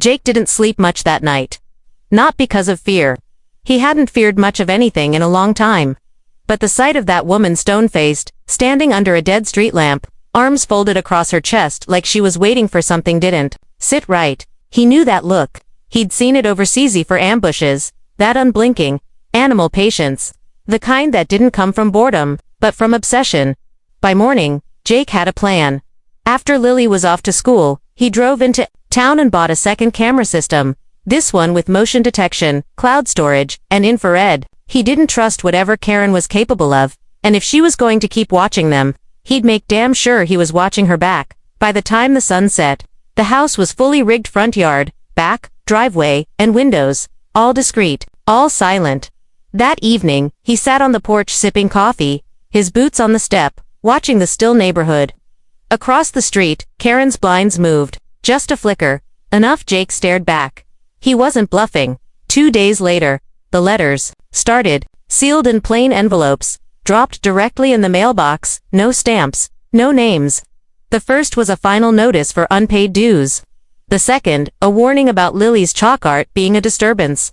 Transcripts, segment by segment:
Jake didn't sleep much that night. Not because of fear. He hadn't feared much of anything in a long time. But the sight of that woman stone-faced, standing under a dead street lamp, arms folded across her chest like she was waiting for something didn't sit right. He knew that look. He'd seen it overseas for ambushes, that unblinking, animal patience. The kind that didn't come from boredom, but from obsession. By morning, Jake had a plan. After Lily was off to school, he drove into town and bought a second camera system. This one with motion detection, cloud storage, and infrared. He didn't trust whatever Karen was capable of, and if she was going to keep watching them, he'd make damn sure he was watching her back. By the time the sun set, the house was fully rigged front yard, back, driveway, and windows, all discreet, all silent. That evening, he sat on the porch sipping coffee, his boots on the step, watching the still neighborhood. Across the street, Karen's blinds moved, just a flicker, enough Jake stared back. He wasn't bluffing. 2 days later, the letters started, sealed in plain envelopes, dropped directly in the mailbox, no stamps, no names. The first was a final notice for unpaid dues. The second, a warning about Lily's chalk art being a disturbance.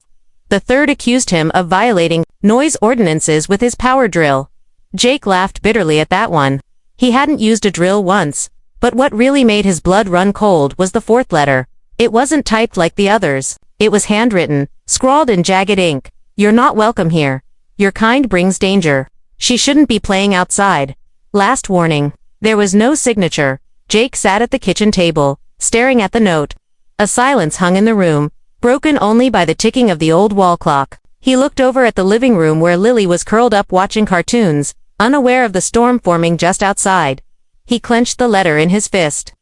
The third accused him of violating noise ordinances with his power drill. Jake laughed bitterly at that one. He hadn't used a drill once, but what really made his blood run cold was the fourth letter. It wasn't typed like the others. It was handwritten, scrawled in jagged ink. You're not welcome here. Your kind brings danger. She shouldn't be playing outside. Last warning. There was no signature. Jake sat at the kitchen table, staring at the note. A silence hung in the room, broken only by the ticking of the old wall clock. He looked over at the living room where Lily was curled up watching cartoons, unaware of the storm forming just outside. He clenched the letter in his fist.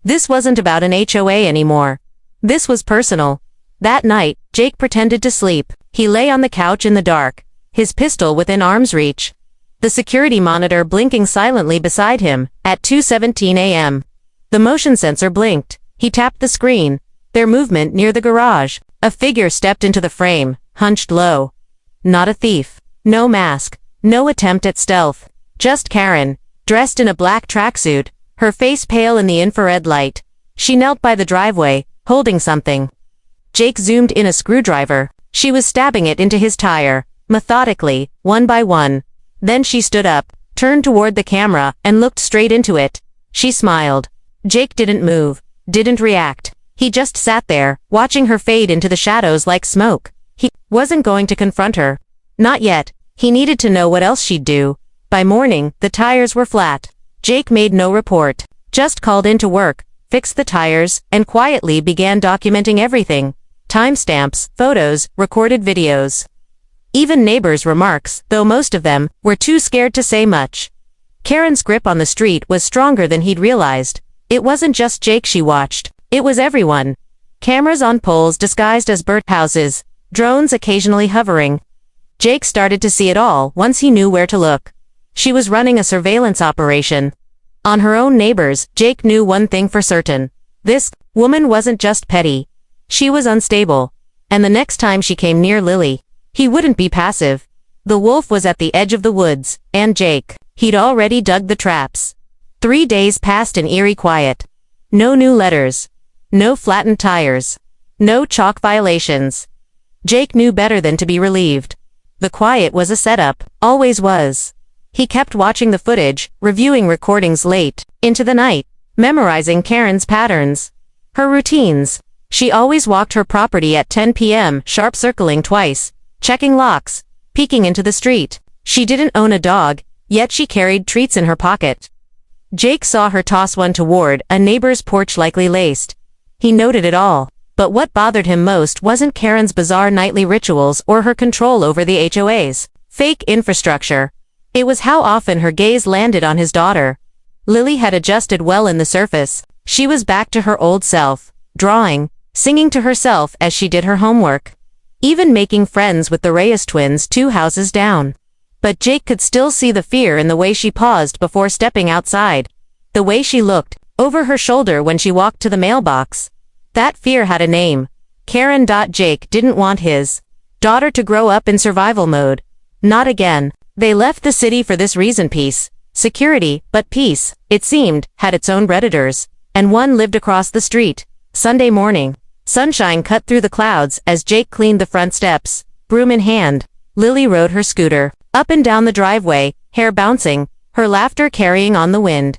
This wasn't about an HOA anymore. This was personal. That night, Jake pretended to sleep. He lay on the couch in the dark, his pistol within arm's reach. The security monitor blinking silently beside him, at 2:17 a.m. The motion sensor blinked. He tapped the screen. Their movement near the garage. A figure stepped into the frame, hunched low. Not a thief. No mask. No attempt at stealth. Just Karen, dressed in a black tracksuit, her face pale in the infrared light. She knelt by the driveway, holding something. Jake zoomed in a screwdriver. She was stabbing it into his tire, methodically, one by one. Then she stood up, turned toward the camera, and looked straight into it. She smiled. Jake didn't move, didn't react. He just sat there, watching her fade into the shadows like smoke. He wasn't going to confront her. Not yet. He needed to know what else she'd do. By morning, the tires were flat. Jake made no report, just called in to work, fixed the tires, and quietly began documenting everything. Timestamps, photos, recorded videos. Even neighbors' remarks, though most of them were too scared to say much. Karen's grip on the street was stronger than he'd realized. It wasn't just Jake she watched. It was everyone. Cameras on poles disguised as birdhouses, drones occasionally hovering. Jake started to see it all once he knew where to look. She was running a surveillance operation. On her own neighbors, Jake knew one thing for certain. This woman wasn't just petty. She was unstable. And the next time she came near Lily, he wouldn't be passive. The wolf was at the edge of the woods, and Jake, he'd already dug the traps. 3 days passed in eerie quiet. No new letters. No flattened tires. No chalk violations. Jake knew better than to be relieved. The quiet was a setup, always was. He kept watching the footage, reviewing recordings late into the night, memorizing Karen's patterns. Her routines. She always walked her property at 10 p.m., sharp circling twice, checking locks, peeking into the street. She didn't own a dog, yet she carried treats in her pocket. Jake saw her toss one toward a neighbor's porch likely laced. He noted it all. But what bothered him most wasn't Karen's bizarre nightly rituals or her control over the HOA's fake infrastructure. It was how often her gaze landed on his daughter. Lily had adjusted well in the surface. She was back to her old self, drawing, singing to herself as she did her homework. Even making friends with the Reyes twins 2 houses down. But Jake could still see the fear in the way she paused before stepping outside. The way she looked over her shoulder when she walked to the mailbox. That fear had a name. Karen. Jake didn't want his daughter to grow up in survival mode. Not again. They left the city for this reason: peace, security, but peace, it seemed, had its own predators. And one lived across the street. Sunday morning. Sunshine cut through the clouds as Jake cleaned the front steps, broom in hand. Lily rode her scooter up and down the driveway, hair bouncing, her laughter carrying on the wind.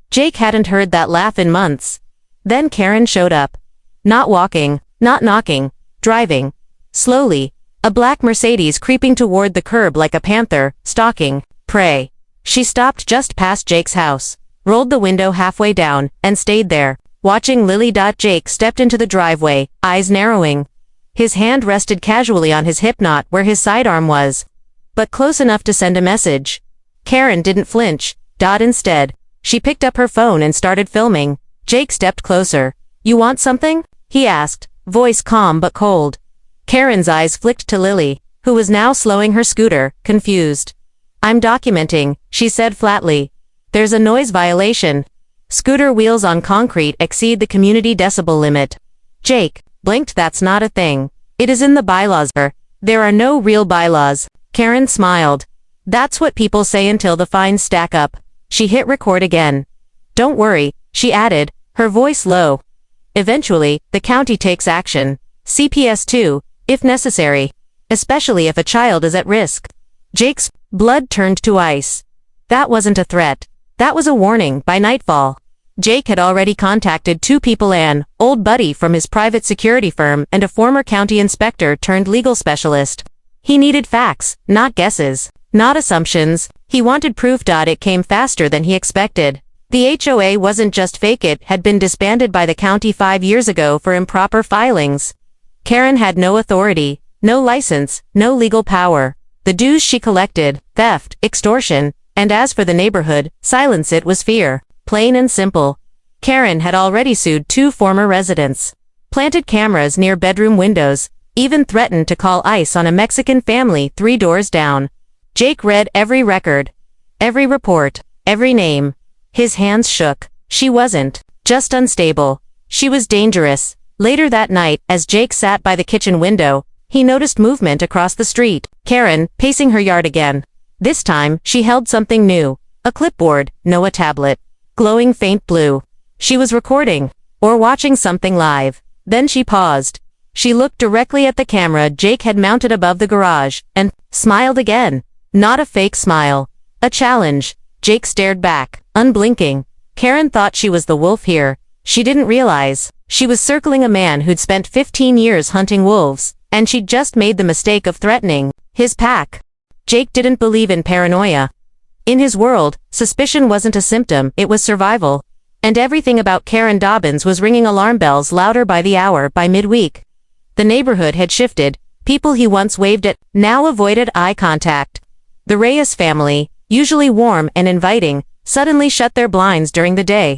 Jake hadn't heard that laugh in months. Then Karen showed up. Not walking, not knocking, driving. Slowly, a black Mercedes creeping toward the curb like a panther, stalking prey. She stopped just past Jake's house, rolled the window halfway down, and stayed there, watching Lily. Jake stepped into the driveway, eyes narrowing. His hand rested casually on his hip, not where his sidearm was, but close enough to send a message. Karen didn't flinch. Instead, she picked up her phone and started filming. Jake stepped closer. "You want something?" he asked, voice calm but cold. Karen's eyes flicked to Lily, who was now slowing her scooter, confused. "I'm documenting," she said flatly. "There's a noise violation. Scooter wheels on concrete exceed the community decibel limit." Jake blinked. "That's not a thing. It is in the bylaws." "There are no real bylaws." Karen smiled. "That's what people say until the fines stack up." She hit record again. "Don't worry," she added, her voice low. "Eventually, the county takes action. CPS too, if necessary. Especially if a child is at risk." Jake's blood turned to ice. That wasn't a threat. That was a warning. By nightfall, Jake had already contacted two people, an old buddy from his private security firm and a former county inspector turned legal specialist. He needed facts, not guesses, not assumptions. He wanted proof. It came faster than he expected. The HOA wasn't just fake, it had been disbanded by the county 5 years ago for improper filings. Karen had no authority, no license, no legal power. The dues she collected, theft, extortion, and as for the neighborhood, silence. It was fear, plain and simple. Karen had already sued 2 former residents, planted cameras near bedroom windows, even threatened to call ICE on a Mexican family 3 doors down. Jake read every record, every report, every name. His hands shook. She wasn't just unstable. She was dangerous. Later that night, as Jake sat by the kitchen window, he noticed movement across the street. Karen, pacing her yard again. This time, she held something new. A clipboard, no, a tablet. Glowing faint blue. She was recording, or watching something live. Then she paused. She looked directly at the camera Jake had mounted above the garage, and smiled again. Not a fake smile. A challenge. Jake stared back, unblinking. Karen thought she was the wolf here. She didn't realize she was circling a man who'd spent 15 years hunting wolves, and she'd just made the mistake of threatening his pack. Jake didn't believe in paranoia. In his world, suspicion wasn't a symptom, it was survival. And everything about Karen Dobbins was ringing alarm bells louder by the hour. By midweek, the neighborhood had shifted. People he once waved at now avoided eye contact. The Reyes family, usually warm and inviting, suddenly shut their blinds during the day.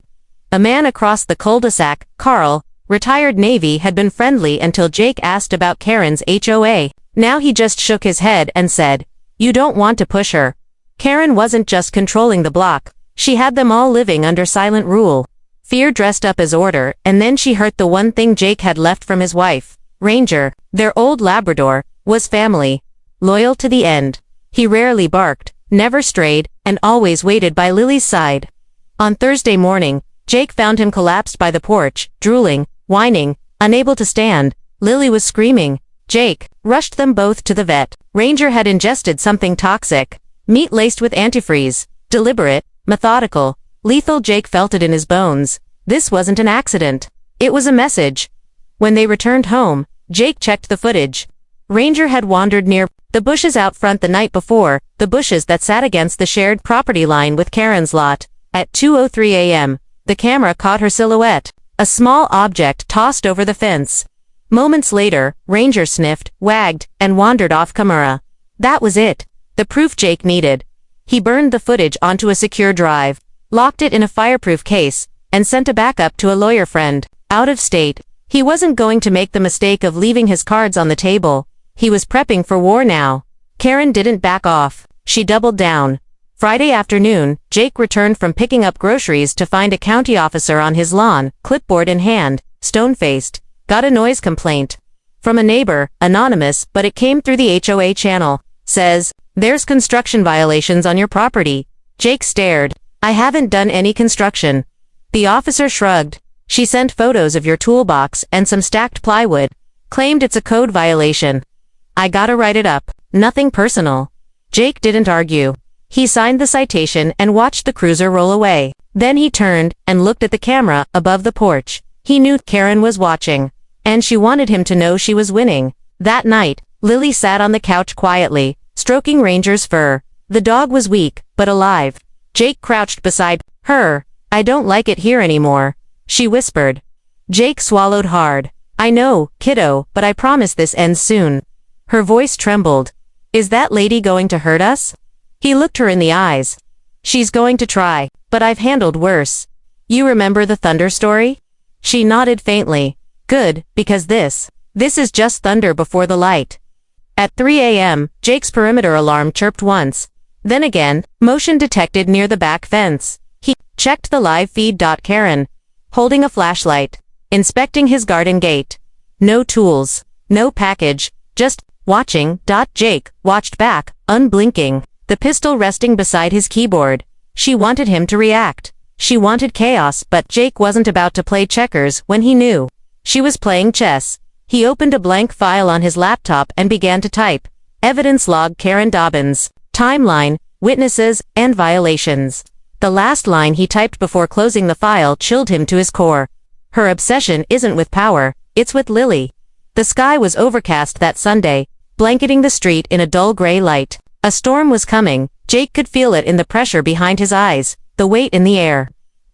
A man across the cul-de-sac, Carl, retired Navy, had been friendly until Jake asked about Karen's HOA. Now he just shook his head and said, "You don't want to push her." Karen wasn't just controlling the block. She had them all living under silent rule. Fear dressed up as order, and then she hurt the one thing Jake had left from his wife. Ranger, their old Labrador, was family. Loyal to the end. He rarely barked, never strayed, and always waited by Lily's side. On Thursday morning, Jake found him collapsed by the porch, drooling, whining, unable to stand. Lily was screaming. Jake rushed them both to the vet. Ranger had ingested something toxic. Meat laced with antifreeze. Deliberate, methodical, lethal. Jake felt it in his bones. This wasn't an accident. It was a message. When they returned home, Jake checked the footage. Ranger had wandered near the bushes out front the night before, the bushes that sat against the shared property line with Karen's lot. At 2:03 a.m., the camera caught her silhouette, a small object tossed over the fence. Moments later, Ranger sniffed, wagged, and wandered off camera. That was it. The proof Jake needed. He burned the footage onto a secure drive, locked it in a fireproof case, and sent a backup to a lawyer friend, out of state. He wasn't going to make the mistake of leaving his cards on the table. He was prepping for war now. Karen didn't back off. She doubled down. Friday afternoon, Jake returned from picking up groceries to find a county officer on his lawn, clipboard in hand, stone-faced. Got a noise complaint from a neighbor, anonymous, but it came through the HOA channel. Says, "There's construction violations on your property." Jake stared. "I haven't done any construction." The officer shrugged. She sent photos of your toolbox and some stacked plywood. Claimed it's a code violation. I gotta write it up. Nothing personal. Jake didn't argue. He signed the citation and watched the cruiser roll away. Then he turned and looked at the camera above the porch. He knew Karen was watching, and she wanted him to know she was winning. That night, Lily sat on the couch quietly, stroking Ranger's fur. The dog was weak, but alive. Jake crouched beside her. I don't like it here anymore, she whispered. Jake swallowed hard. I know, kiddo, but I promise this ends soon. Her voice trembled. Is that lady going to hurt us? He looked her in the eyes. She's going to try, but I've handled worse. You remember the thunder story? She nodded faintly. Good, because this is just thunder before the light. At 3 a.m., Jake's perimeter alarm chirped once. Then again, motion detected near the back fence. He checked the live feed. Karen, holding a flashlight, inspecting his garden gate. No tools, no package, just watching. Jake watched back, unblinking, the pistol resting beside his keyboard. She wanted him to react. She wanted chaos, but Jake wasn't about to play checkers when he knew. She was playing chess. He opened a blank file on his laptop and began to type. Evidence log Karen Dobbins. Timeline, witnesses, and violations. The last line he typed before closing the file chilled him to his core. Her obsession isn't with power, it's with Lily. The sky was overcast that Sunday, blanketing the street in a dull gray light. A storm was coming. Jake could feel it in the pressure behind his eyes, the weight in the air.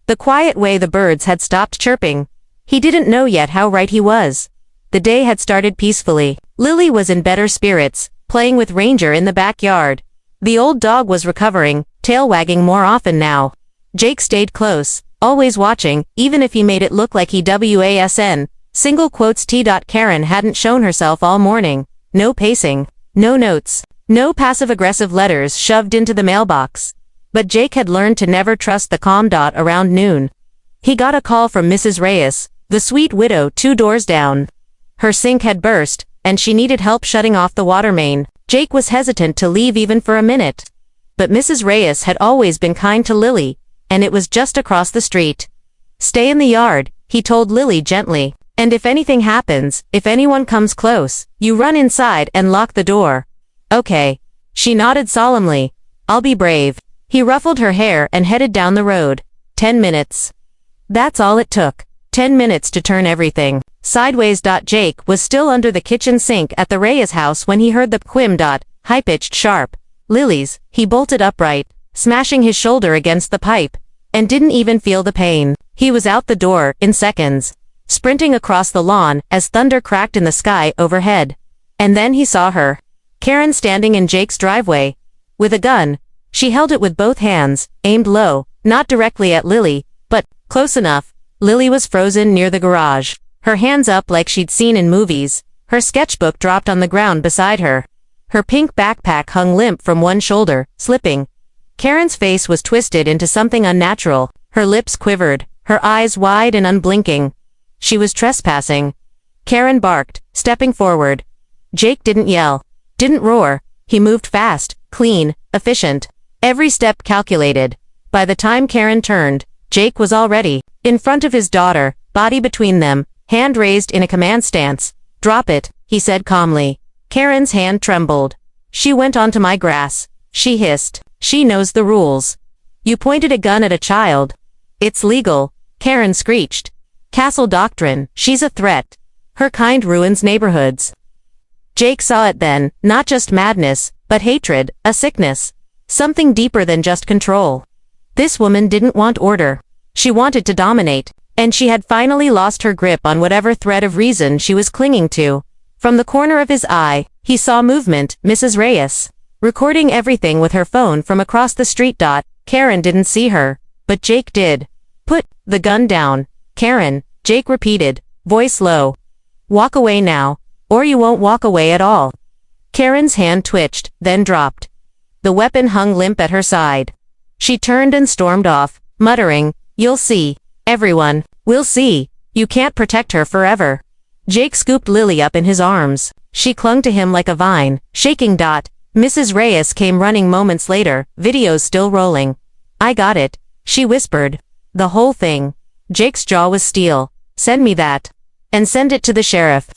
The quiet way the birds had stopped chirping. He didn't know yet how right he was. The day had started peacefully. Lily was in better spirits, playing with Ranger in the backyard. The old dog was recovering, tail wagging more often now. Jake stayed close, always watching, even if he made it look like he wasn. Single quotes T. Karen hadn't shown herself all morning. No pacing, no notes, no passive-aggressive letters shoved into the mailbox. But Jake had learned to never trust the calm. Around noon, he got a call from Mrs. Reyes, the sweet widow 2 doors down. Her sink had burst, and she needed help shutting off the water main. Jake was hesitant to leave even for a minute. But Mrs. Reyes had always been kind to Lily, and it was just across the street. Stay in the yard, he told Lily gently. And if anything happens, if anyone comes close, you run inside and lock the door. Okay. She nodded solemnly. I'll be brave. He ruffled her hair and headed down the road. 10 minutes. That's all it took. 10 minutes to turn everything sideways. Jake was still under the kitchen sink at the Reyes house when he heard the quim. High-pitched sharp. Lily's. He bolted upright, smashing his shoulder against the pipe, and didn't even feel the pain. He was out the door in seconds, sprinting across the lawn as thunder cracked in the sky overhead. And then he saw her. Karen standing in Jake's driveway. With a gun. She held it with both hands, aimed low, not directly at Lily, but close enough. Lily was frozen near the garage, her hands up like she'd seen in movies. Her sketchbook dropped on the ground beside her. Her pink backpack hung limp from one shoulder, slipping. Karen's face was twisted into something unnatural. Her lips quivered, her eyes wide and unblinking. She was trespassing. Karen barked, stepping forward. Jake didn't yell, didn't roar. He moved fast, clean, efficient. Every step calculated. By the time Karen turned, Jake was already in front of his daughter, body between them, hand raised in a command stance. Drop it, he said calmly. Karen's hand trembled. She went onto my grass. She hissed. She knows the rules. You pointed a gun at a child. It's legal, Karen screeched. Castle doctrine, she's a threat. Her kind ruins neighborhoods. Jake saw it then, not just madness, but hatred, a sickness. Something deeper than just control. This woman didn't want order. She wanted to dominate, and she had finally lost her grip on whatever thread of reason she was clinging to. From the corner of his eye, he saw movement. Mrs. Reyes, recording everything with her phone from across the street. Karen didn't see her, but Jake did. Put the gun down, Karen, Jake repeated, voice low. Walk away now, or you won't walk away at all. Karen's hand twitched, then dropped. The weapon hung limp at her side. She turned and stormed off, muttering, you'll see, everyone, will see, you can't protect her forever. Jake scooped Lily up in his arms. She clung to him like a vine, shaking. Mrs. Reyes came running moments later, videos still rolling. I got it, she whispered. The whole thing. Jake's jaw was steel. "Send me that. And send it to the sheriff."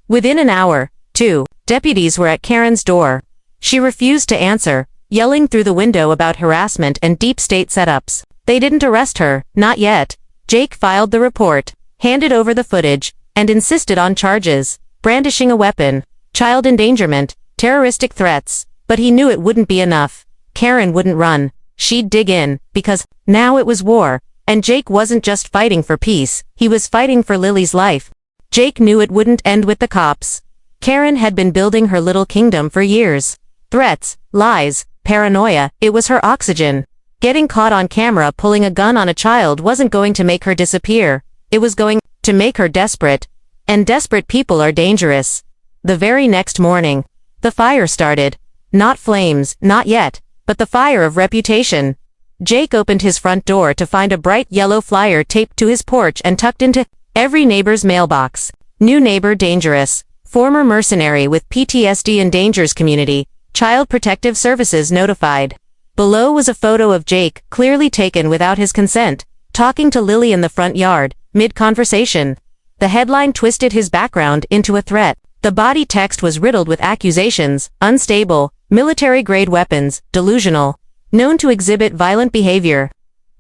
Within an hour, 2 deputies were at Karen's door. She refused to answer, yelling through the window about harassment and deep state setups. They didn't arrest her, not yet. Jake filed the report, handed over the footage, and insisted on charges: brandishing a weapon, child endangerment, terroristic threats. But he knew it wouldn't be enough. Karen wouldn't run. She'd dig in, because now it was war, and Jake wasn't just fighting for peace, he was fighting for Lily's life. Jake knew it wouldn't end with the cops. Karen had been building her little kingdom for years. Threats, lies, paranoia, it was her oxygen. Getting caught on camera pulling a gun on a child wasn't going to make her disappear. It was going to make her desperate. And desperate people are dangerous. The very next morning, the fire started. Not flames, not yet, but the fire of reputation. Jake opened his front door to find a bright yellow flyer taped to his porch and tucked into every neighbor's mailbox. New neighbor dangerous. Former mercenary with PTSD endangers community. Child Protective Services notified. Below was a photo of Jake, clearly taken without his consent, talking to Lily in the front yard, mid-conversation. The headline twisted his background into a threat. The body text was riddled with accusations: unstable, military-grade weapons, delusional, known to exhibit violent behavior.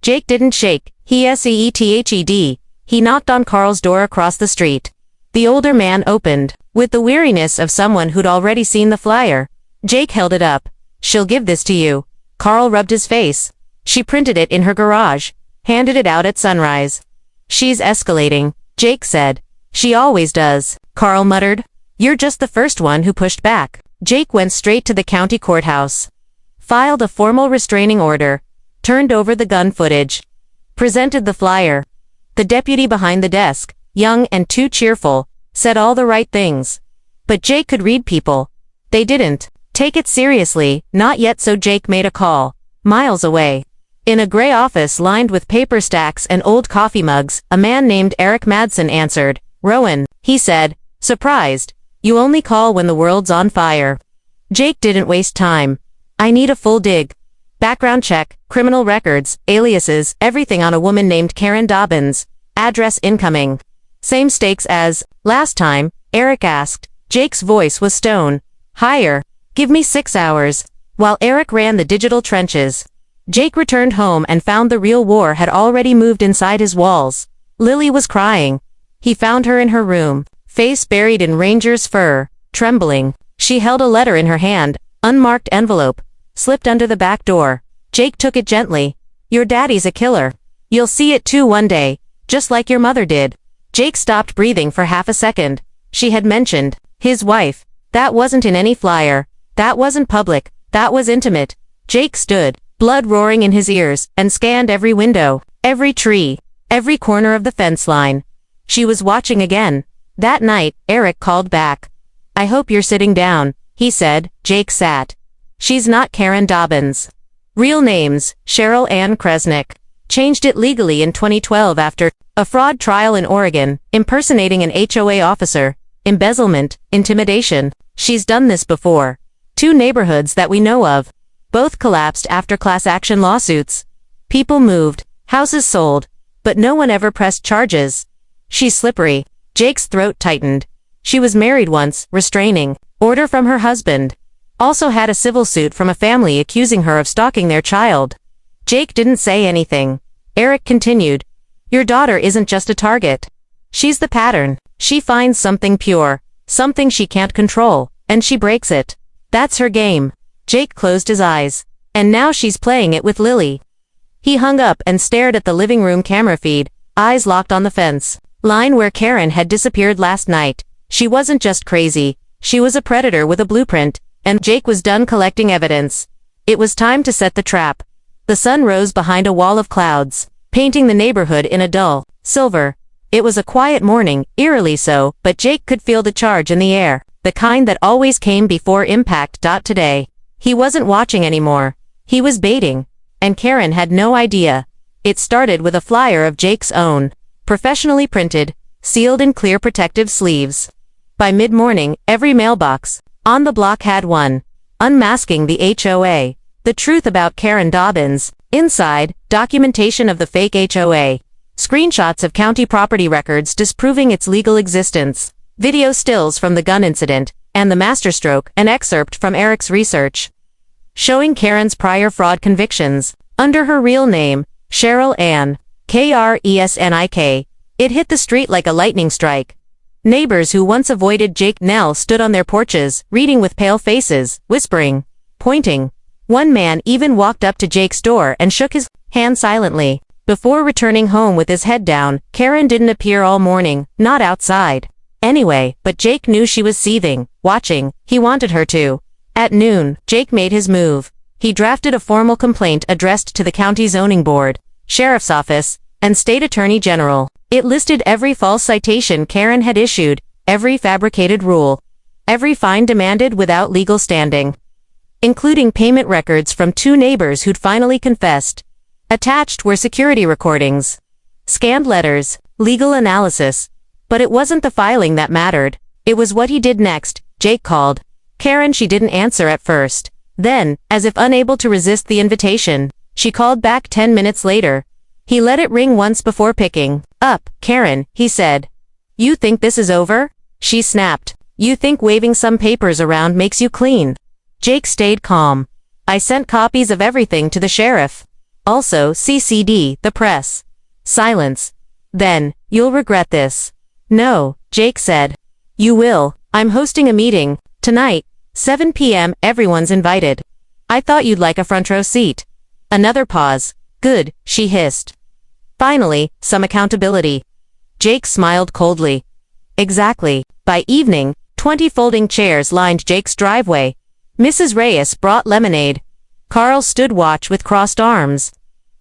Jake didn't shake. He seethed. He knocked on Carl's door across the street. The older man opened, with the weariness of someone who'd already seen the flyer. Jake held it up. "She'll give this to you." Carl rubbed his face. "She printed it in her garage. Handed it out at sunrise." "She's escalating," Jake said. "She always does," Carl muttered. "You're just the first one who pushed back." Jake went straight to the county courthouse. Filed a formal restraining order. Turned over the gun footage. Presented the flyer. The deputy behind the desk, young and too cheerful, said all the right things. But Jake could read people. They didn't take it seriously, not yet, so Jake made a call. Miles away. In a gray office lined with paper stacks and old coffee mugs, a man named Eric Madsen answered. "Rowan," he said, surprised. "You only call when the world's on fire." Jake didn't waste time. "I need a full dig. Background check, criminal records, aliases, everything on a woman named Karen Dobbins. Address incoming." "Same stakes as last time?" Eric asked. Jake's voice was stone. "Higher. Give me 6 hours." While Eric ran the digital trenches, Jake returned home and found the real war had already moved inside his walls. Lily was crying. He found her in her room, face buried in ranger's fur, trembling. She held a letter in her hand, unmarked envelope, slipped under the back door. Jake took it gently. "Your daddy's a killer. You'll see it too one day, just like your mother did." Jake stopped breathing for half a second. She had mentioned his wife. That wasn't in any flyer. That wasn't public. That was intimate. Jake stood, blood roaring in his ears, and scanned every window, every tree, every corner of the fence line. She was watching again. That night, Eric called back. "I hope you're sitting down," he said. Jake sat. "She's not Karen Dobbins." Real names, Cheryl Ann Kresnick. Changed it legally in 2012 after a fraud trial in Oregon, impersonating an HOA officer, embezzlement, intimidation. She's done this before. 2 neighborhoods that we know of. Both collapsed after class action lawsuits. People moved, houses sold, but no one ever pressed charges. She's slippery. Jake's throat tightened. She was married once, restraining order from her husband. Also had a civil suit from a family accusing her of stalking their child. Jake didn't say anything. Eric continued. "Your daughter isn't just a target. She's the pattern. She finds something pure, something she can't control, and she breaks it. That's her game." Jake closed his eyes. "And now she's playing it with Lily." He hung up and stared at the living room camera feed, eyes locked on the fence line where Karen had disappeared last night. She wasn't just crazy. She was a predator with a blueprint, and Jake was done collecting evidence. It was time to set the trap. The sun rose behind a wall of clouds, painting the neighborhood in a dull silver. It was a quiet morning, eerily so, but Jake could feel the charge in the air, the kind that always came before impact. Today, he wasn't watching anymore. He was baiting. And Karen had no idea. It started with a flyer of Jake's own, professionally printed, sealed in clear protective sleeves. By mid-morning, every mailbox on the block had one. Unmasking the HOA. The truth about Karen Dobbins. Inside, documentation of the fake HOA. Screenshots of county property records disproving its legal existence, video stills from the gun incident, and the masterstroke, an excerpt from Eric's research, showing Karen's prior fraud convictions. Under her real name, Cheryl Ann Kresnik, it hit the street like a lightning strike. Neighbors who once avoided Jake Nell stood on their porches, reading with pale faces, whispering, pointing. One man even walked up to Jake's door and shook his hand silently. Before returning home with his head down, Karen didn't appear all morning, not outside. Anyway, but Jake knew she was seething, watching. He wanted her to. At noon, Jake made his move. He drafted a formal complaint addressed to the county zoning board, sheriff's office, and state attorney general. It listed every false citation Karen had issued, every fabricated rule, every fine demanded without legal standing, including payment records from 2 neighbors who'd finally confessed. Attached were security recordings, scanned letters, legal analysis. But it wasn't the filing that mattered. It was what he did next. Jake called Karen. She didn't answer at first. Then, as if unable to resist the invitation, she called back 10 minutes later. He let it ring once before picking up. Karen, he said. You think this is over? She snapped. You think waving some papers around makes you clean? Jake stayed calm. I sent copies of everything to the sheriff. Also, CC'd the press. Silence. Then, you'll regret this. No, Jake said. You will. I'm hosting a meeting, tonight, 7 p.m. Everyone's invited. I thought you'd like a front row seat. Another pause. Good, she hissed. Finally, some accountability. Jake smiled coldly. Exactly. By evening, 20 folding chairs lined Jake's driveway. Mrs. Reyes brought lemonade. Carl stood watch with crossed arms.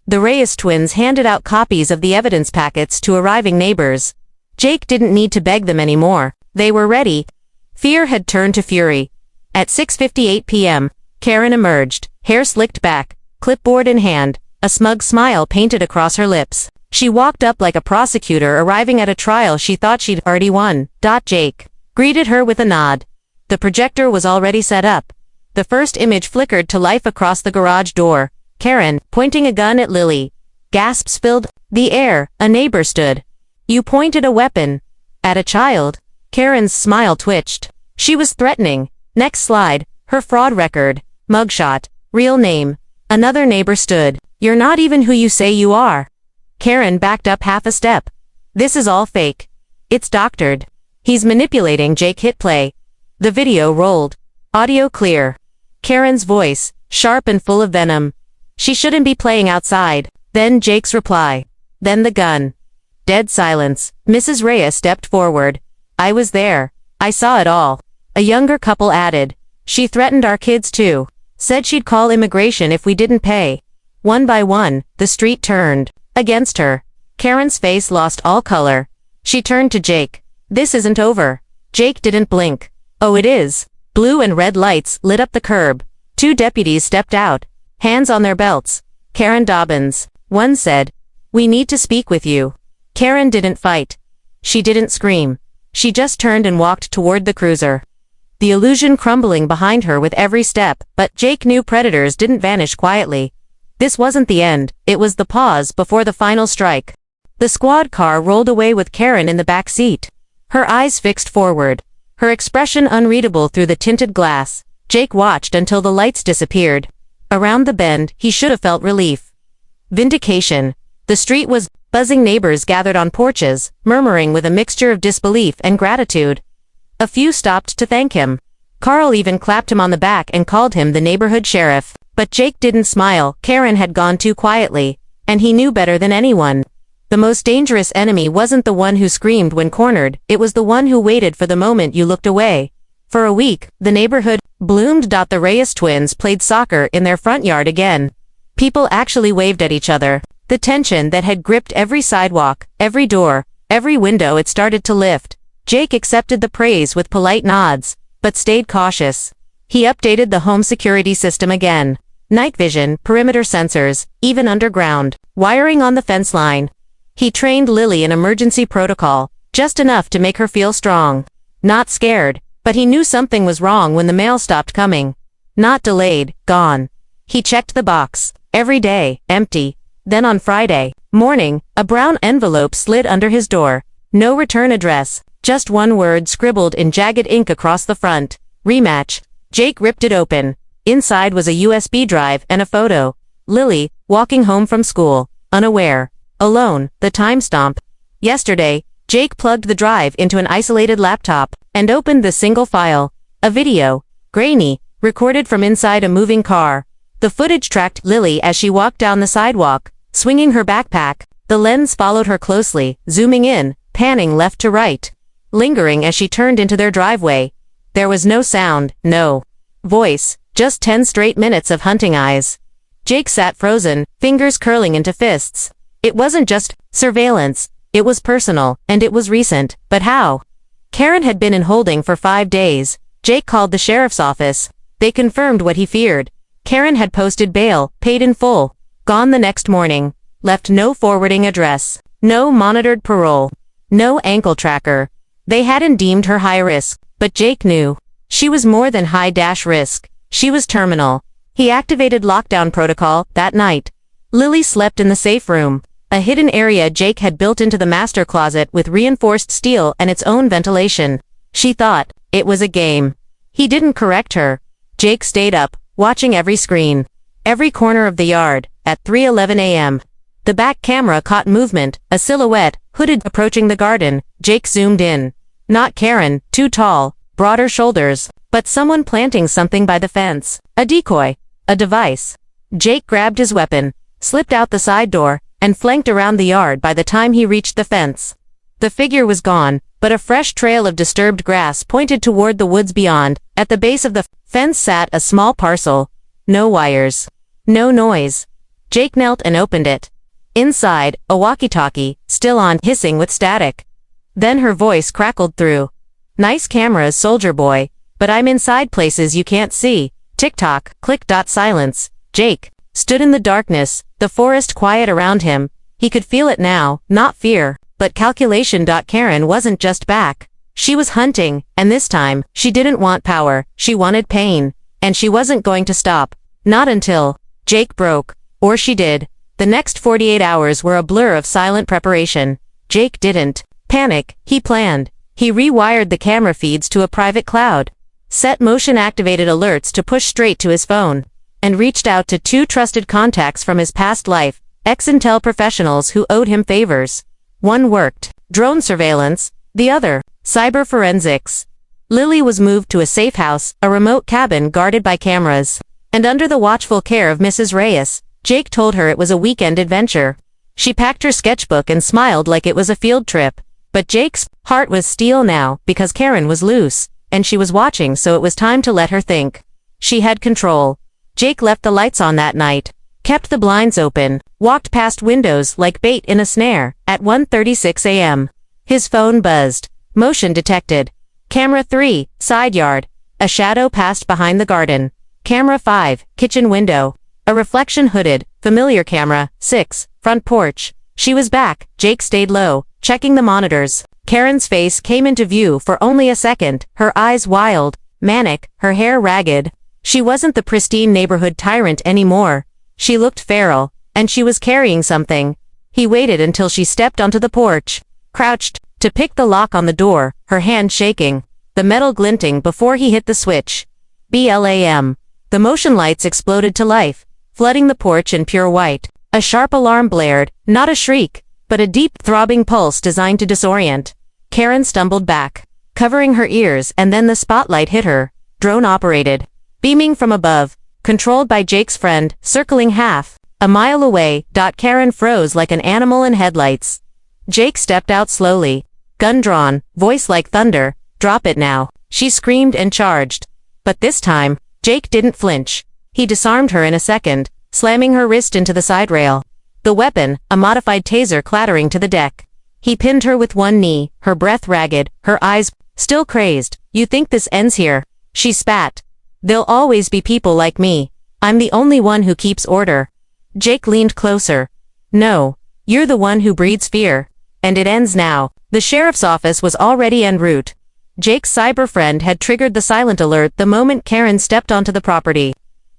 The Reyes twins handed out copies of the evidence packets to arriving neighbors. Jake didn't need to beg them anymore. They were ready. Fear had turned to fury. At 6:58 p.m., Karen emerged, hair slicked back, clipboard in hand, a smug smile painted across her lips. She walked up like a prosecutor arriving at a trial she thought she'd already won. Jake greeted her with a nod. The projector was already set up. The first image flickered to life across the garage door. Karen, pointing a gun at Lily. Gasps filled the air. A neighbor stood. You pointed a weapon. At a child? Karen's smile twitched. She was threatening. Next slide. Her fraud record. Mugshot. Real name. Another neighbor stood. You're not even who you say you are. Karen backed up half a step. This is all fake. It's doctored. He's manipulating. Jake hit play. The video rolled. Audio clear. Karen's voice, sharp and full of venom. She shouldn't be playing outside. Then Jake's reply. Then the gun. Dead silence. Mrs. Reyes stepped forward. I was there. I saw it all. A younger couple added. She threatened our kids too. Said she'd call immigration if we didn't pay. One by one, the street turned against her. Karen's face lost all color. She turned to Jake. This isn't over. Jake didn't blink. Oh, it is. Blue and red lights lit up the curb. 2 deputies stepped out, hands on their belts. Karen Dobbins. One said, we need to speak with you. Karen didn't fight. She didn't scream. She just turned and walked toward the cruiser. The illusion crumbling behind her with every step, but Jake knew predators didn't vanish quietly. This wasn't the end, it was the pause before the final strike. The squad car rolled away with Karen in the back seat. Her eyes fixed forward, her expression unreadable through the tinted glass. Jake watched until the lights disappeared. Around the bend, he should have felt relief. Vindication. The street was buzzing. Neighbors gathered on porches, murmuring with a mixture of disbelief and gratitude. A few stopped to thank him. Carl even clapped him on the back and called him the neighborhood sheriff. But Jake didn't smile. Karen had gone too quietly, and he knew better than anyone. The most dangerous enemy wasn't the one who screamed when cornered, it was the one who waited for the moment you looked away. For a week, the neighborhood bloomed. The Reyes twins played soccer in their front yard again. People actually waved at each other. The tension that had gripped every sidewalk, every door, every window, it started to lift. Jake accepted the praise with polite nods, but stayed cautious. He updated the home security system again. Night vision, perimeter sensors, even underground, wiring on the fence line. He trained Lily in emergency protocol, just enough to make her feel strong. Not scared, but he knew something was wrong when the mail stopped coming. Not delayed, gone. He checked the box. Every day, empty. Then on Friday, Morning, a brown envelope slid under his door. No return address, just one word scribbled in jagged ink across the front. Rematch. Jake ripped it open. Inside was a USB drive and a photo. Lily, walking home from school, unaware. Alone, the timestamp. Yesterday, Jake plugged the drive into an isolated laptop and opened the single file. A video, grainy, recorded from inside a moving car. The footage tracked Lily as she walked down the sidewalk, swinging her backpack. The lens followed her closely, zooming in, panning left to right, lingering as she turned into their driveway. There was no sound, no voice, just 10 straight minutes of hunting eyes. Jake sat frozen, fingers curling into fists. It wasn't just surveillance, it was personal, and it was recent, but how? Karen had been in holding for 5 days. Jake called the sheriff's office. They confirmed what he feared. Karen had posted bail, paid in full, gone the next morning, left no forwarding address, no monitored parole, no ankle tracker. They hadn't deemed her high risk, but Jake knew. She was more than high-risk. She was terminal. He activated lockdown protocol that night. Lily slept in the safe room, a hidden area Jake had built into the master closet with reinforced steel and its own ventilation. She thought it was a game. He didn't correct her. Jake stayed up, watching every screen, every corner of the yard. At 3:11 a.m., the back camera caught movement, a silhouette, hooded, approaching the garden. Jake zoomed in. Not Karen, too tall, broader shoulders, but someone planting something by the fence. A decoy. A device. Jake grabbed his weapon, slipped out the side door, and flanked around the yard. By the time he reached the fence, the figure was gone, but a fresh trail of disturbed grass pointed toward the woods beyond. At the base of the fence sat a small parcel. No wires. No noise. Jake knelt and opened it. Inside, a walkie-talkie, still on, hissing with static. Then her voice crackled through. Nice cameras, soldier boy, but I'm inside places you can't see. Tick-tock, click. Silence. Jake stood in the darkness, the forest quiet around him. He could feel it now, not fear, but calculation. Karen wasn't just back. She was hunting, and this time, she didn't want power, she wanted pain. And she wasn't going to stop. Not until Jake broke. Or she did. The next 48 hours were a blur of silent preparation. Jake didn't panic, he planned. He rewired the camera feeds to a private cloud, set motion-activated alerts to push straight to his phone, and reached out to 2 trusted contacts from his past life, ex-intel professionals who owed him favors. One worked, drone surveillance, the other, cyber forensics. Lily was moved to a safe house, a remote cabin guarded by cameras, and under the watchful care of Mrs. Reyes. Jake told her it was a weekend adventure. She packed her sketchbook and smiled like it was a field trip. But Jake's heart was steel now, because Karen was loose, and she was watching, so it was time to let her think. She had control. Jake left the lights on that night, kept the blinds open, walked past windows like bait in a snare. At 1:36 a.m., his phone buzzed. Motion detected. Camera 3, side yard. A shadow passed behind the garden. Camera 5, kitchen window. A reflection hooded, familiar. Camera 6, front porch. She was back. Jake stayed low, checking the monitors. Karen's face came into view for only a second, her eyes wild, manic, her hair ragged. She wasn't the pristine neighborhood tyrant anymore. She looked feral, and she was carrying something. He waited until she stepped onto the porch, crouched to pick the lock on the door, her hand shaking, the metal glinting before he hit the switch. BLAM. The motion lights exploded to life, flooding the porch in pure white. A sharp alarm blared, not a shriek, but a deep, throbbing pulse designed to disorient. Karen stumbled back, covering her ears, and then the spotlight hit her. Drone operated, beaming from above, controlled by Jake's friend, circling half a mile away. Karen froze like an animal in headlights. Jake stepped out slowly, gun drawn, voice like thunder. Drop it now, she screamed and charged. But this time, Jake didn't flinch. He disarmed her in a second, slamming her wrist into the side rail. The weapon, a modified taser, clattering to the deck. He pinned her with one knee, her breath ragged, her eyes still crazed. You think this ends here? She spat. There'll always be people like me. I'm the only one who keeps order. Jake leaned closer. No, you're the one who breeds fear. And it ends now. The sheriff's office was already en route. Jake's cyber friend had triggered the silent alert the moment Karen stepped onto the property.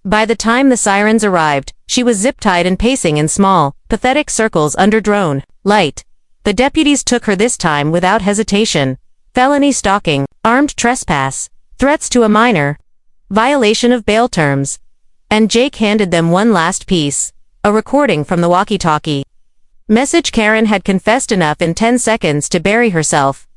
By the time the sirens arrived, she was zip-tied and pacing in small, pathetic circles under drone light. The deputies took her this time without hesitation. Felony stalking, armed trespass, threats to a minor, violation of bail terms. And Jake handed them one last piece, a recording from the walkie-talkie. Message: Karen had confessed enough in 10 seconds to bury herself.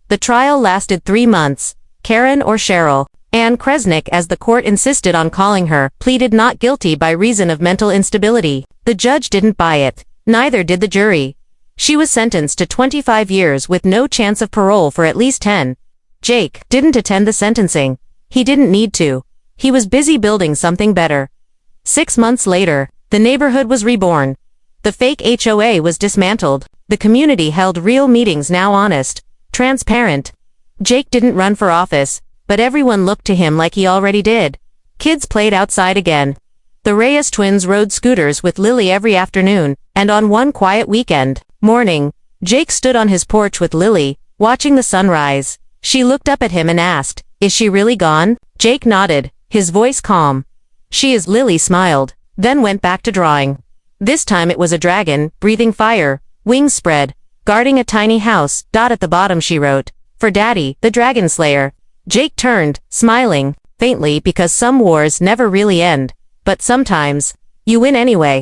The trial lasted 3 months. Karen, or Cheryl, Ann Kresnick as the court insisted on calling her, pleaded not guilty by reason of mental instability. The judge didn't buy it. Neither did the jury. She was sentenced to 25 years with no chance of parole for at least 10. Jake didn't attend the sentencing. He didn't need to. He was busy building something better. 6 months later, the neighborhood was reborn. The fake HOA was dismantled. The community held real meetings, now honest, transparent. Jake didn't run for office, but everyone looked to him like he already did. Kids played outside again. The Reyes twins rode scooters with Lily every afternoon, and on one quiet weekend morning, Jake stood on his porch with Lily, watching the sunrise. She looked up at him and asked, "Is she really gone?" Jake nodded, his voice calm. "She is." Lily smiled, then went back to drawing. This time it was a dragon, breathing fire, wings spread, guarding a tiny house. At the bottom she wrote, "For Daddy, the Dragon Slayer." Jake turned, smiling, faintly, because some wars never really end, but sometimes, you win anyway.